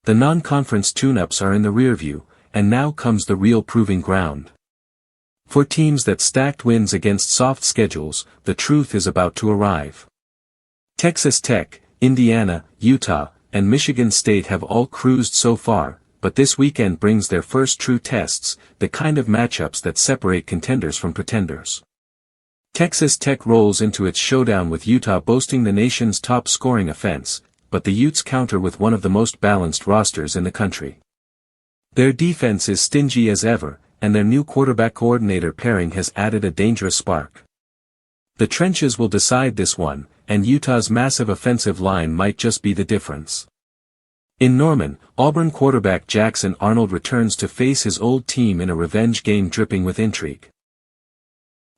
The non-conference tune-ups are in the rearview, and now comes the real proving ground. For teams that stacked wins against soft schedules, the truth is about to arrive. Texas Tech, Indiana, Utah, and Michigan State have all cruised so far, but this weekend brings their first true tests, the kind of matchups that separate contenders from pretenders. Texas Tech rolls into its showdown with Utah boasting the nation's top scoring offense, but the Utes counter with one of the most balanced rosters in the country. Their defense is stingy as ever, and their new quarterback coordinator pairing has added a dangerous spark. The trenches will decide this one, and Utah's massive offensive line might just be the difference. In Norman, Auburn quarterback Jackson Arnold returns to face his old team in a revenge game dripping with intrigue.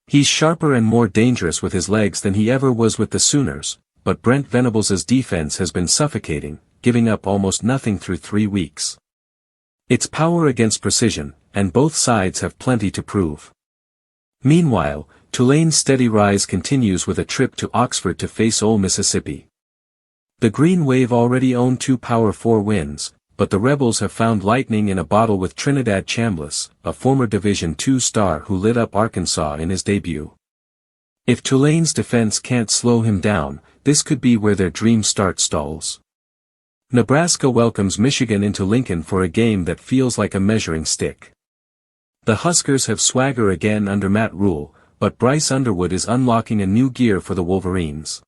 He's sharper and more dangerous with his legs than he ever was with the Sooners, but Brent Venables' defense has been suffocating, giving up almost nothing through 3 weeks. It's power against precision, and both sides have plenty to prove. Meanwhile, Tulane's steady rise continues with a trip to Oxford to face Ole Mississippi. The Green Wave already own 2 Power 4 wins, but the Rebels have found lightning in a bottle with Trinidad Chambliss, a former Division II star who lit up Arkansas in his debut. If Tulane's defense can't slow him down, this could be where their dream start stalls. Nebraska welcomes Michigan into Lincoln for a game that feels like a measuring stick. The Huskers have swagger again under Matt Rhule, but Bryce Underwood is unlocking a new gear for the Wolverines.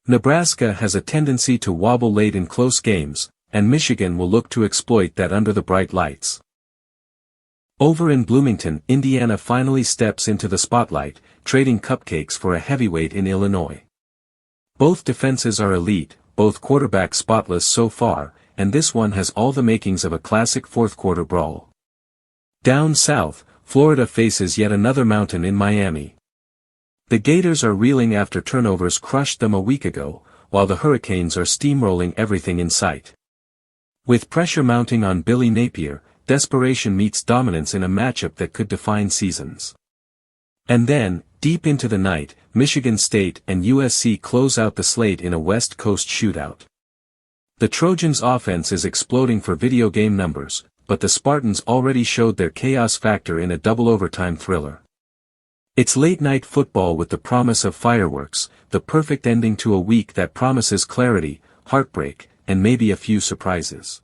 Nebraska has a tendency to wobble late in close games, and Michigan will look to exploit that under the bright lights. Over in Bloomington, Indiana finally steps into the spotlight, trading cupcakes for a heavyweight in Illinois. Both defenses are elite, both quarterbacks spotless so far, and this one has all the makings of a classic fourth-quarter brawl. Down south, Florida faces yet another mountain in Miami. The Gators are reeling after turnovers crushed them a week ago, while the Hurricanes are steamrolling everything in sight. With pressure mounting on Billy Napier, desperation meets dominance in a matchup that could define seasons. And then, deep into the night, Michigan State and USC close out the slate in a West Coast shootout. The Trojans' offense is exploding for video game numbers, but the Spartans already showed their chaos factor in a double overtime thriller. It's late-night football with the promise of fireworks, the perfect ending to a week that promises clarity, heartbreak, and maybe a few surprises.